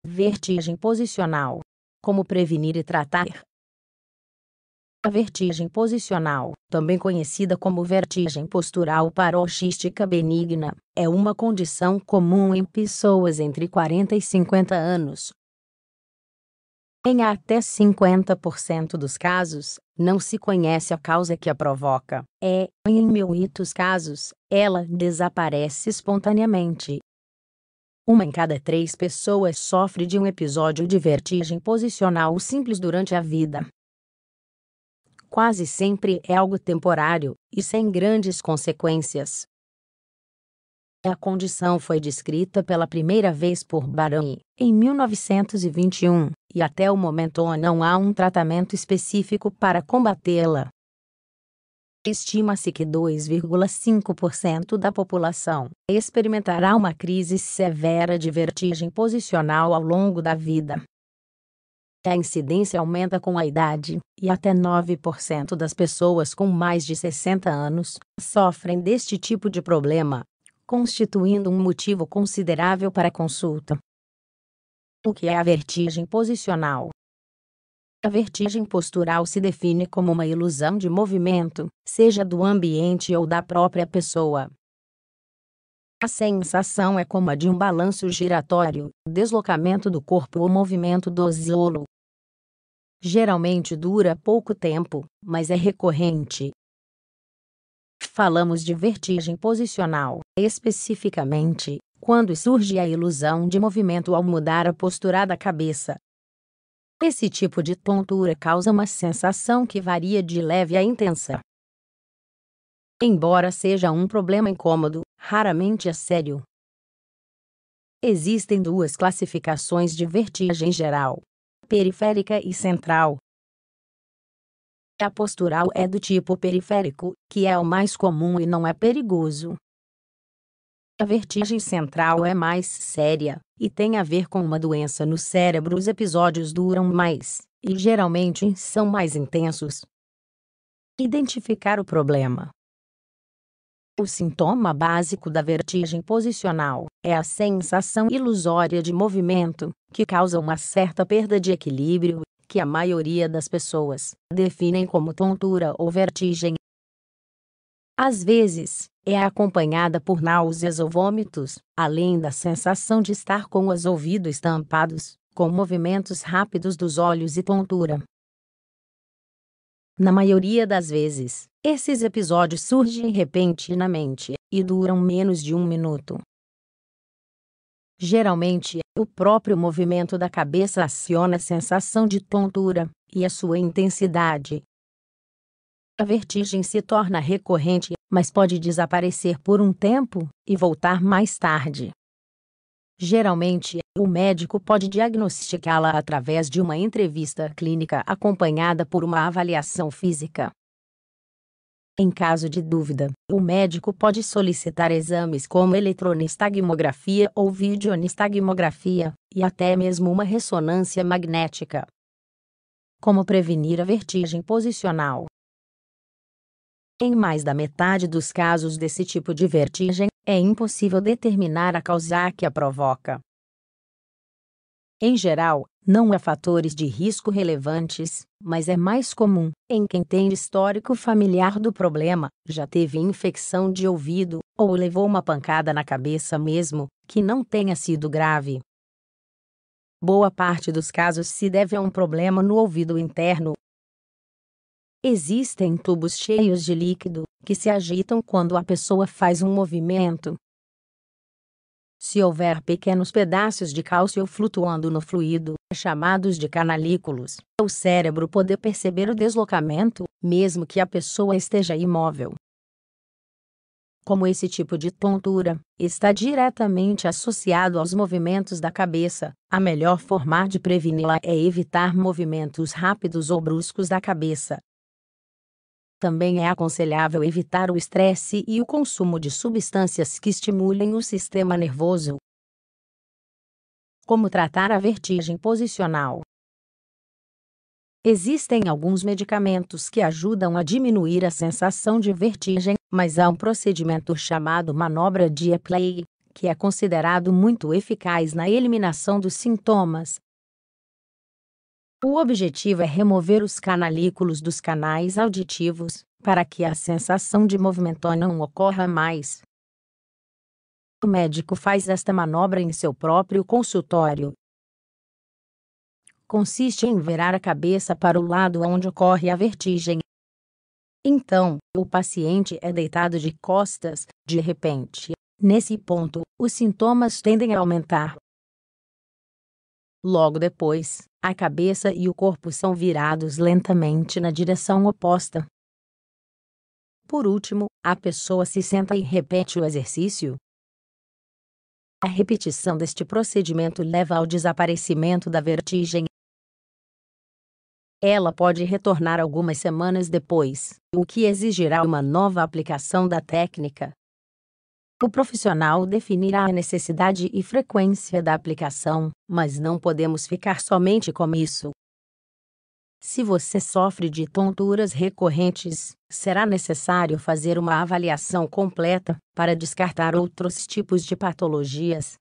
Vertigem posicional. Como prevenir e tratar? A vertigem posicional, também conhecida como vertigem postural paroxística benigna, é uma condição comum em pessoas entre 40 e 50 anos. Em até 50% dos casos, não se conhece a causa que a provoca. Em muitos casos, ela desaparece espontaneamente. 1 em cada 3 pessoas sofre de um episódio de vertigem posicional simples durante a vida. Quase sempre é algo temporário e sem grandes consequências. A condição foi descrita pela primeira vez por Barani, em 1921, e até o momento não há um tratamento específico para combatê-la. Estima-se que 2,5% da população experimentará uma crise severa de vertigem posicional ao longo da vida. A incidência aumenta com a idade, e até 9% das pessoas com mais de 60 anos sofrem deste tipo de problema, constituindo um motivo considerável para consulta. O que é a vertigem posicional? A vertigem postural se define como uma ilusão de movimento, seja do ambiente ou da própria pessoa. A sensação é como a de um balanço giratório, deslocamento do corpo ou movimento do solo. Geralmente dura pouco tempo, mas é recorrente. Falamos de vertigem posicional, especificamente, quando surge a ilusão de movimento ao mudar a postura da cabeça. Esse tipo de tontura causa uma sensação que varia de leve a intensa. Embora seja um problema incômodo, raramente é sério. Existem 2 classificações de vertigem geral: periférica e central. A postural é do tipo periférico, que é o mais comum e não é perigoso. A vertigem central é mais séria, e tem a ver com uma doença no cérebro. Os episódios duram mais, e geralmente são mais intensos. Identificar o problema. O sintoma básico da vertigem posicional é a sensação ilusória de movimento, que causa uma certa perda de equilíbrio, que a maioria das pessoas definem como tontura ou vertigem. Às vezes, é acompanhada por náuseas ou vômitos, além da sensação de estar com os ouvidos tampados, com movimentos rápidos dos olhos e tontura. Na maioria das vezes, esses episódios surgem repentinamente e duram menos de 1 minuto. Geralmente, o próprio movimento da cabeça aciona a sensação de tontura e a sua intensidade. A vertigem se torna recorrente, mas pode desaparecer por um tempo e voltar mais tarde. Geralmente, o médico pode diagnosticá-la através de uma entrevista clínica acompanhada por uma avaliação física. Em caso de dúvida, o médico pode solicitar exames como eletroanestagmografia ou videoanestagmografia, e até mesmo uma ressonância magnética. Como prevenir a vertigem posicional? Em mais da metade dos casos desse tipo de vertigem, é impossível determinar a causa que a provoca. Em geral, não há fatores de risco relevantes, mas é mais comum, em quem tem histórico familiar do problema, já teve infecção de ouvido, ou levou uma pancada na cabeça mesmo, que não tenha sido grave. Boa parte dos casos se deve a um problema no ouvido interno. Existem tubos cheios de líquido, que se agitam quando a pessoa faz um movimento. Se houver pequenos pedaços de cálcio flutuando no fluido, chamados de canalículos, o cérebro pode perceber o deslocamento, mesmo que a pessoa esteja imóvel. Como esse tipo de tontura está diretamente associado aos movimentos da cabeça, a melhor forma de preveni-la é evitar movimentos rápidos ou bruscos da cabeça. Também é aconselhável evitar o estresse e o consumo de substâncias que estimulem o sistema nervoso. Como tratar a vertigem posicional? Existem alguns medicamentos que ajudam a diminuir a sensação de vertigem, mas há um procedimento chamado manobra de Epley, que é considerado muito eficaz na eliminação dos sintomas. O objetivo é remover os canalículos dos canais auditivos, para que a sensação de movimento não ocorra mais. O médico faz esta manobra em seu próprio consultório. Consiste em virar a cabeça para o lado onde ocorre a vertigem. Então, o paciente é deitado de costas. De repente, nesse ponto, os sintomas tendem a aumentar. Logo depois, a cabeça e o corpo são virados lentamente na direção oposta. Por último, a pessoa se senta e repete o exercício. A repetição deste procedimento leva ao desaparecimento da vertigem. Ela pode retornar algumas semanas depois, o que exigirá uma nova aplicação da técnica. O profissional definirá a necessidade e frequência da aplicação, mas não podemos ficar somente com isso. Se você sofre de tonturas recorrentes, será necessário fazer uma avaliação completa para descartar outros tipos de patologias.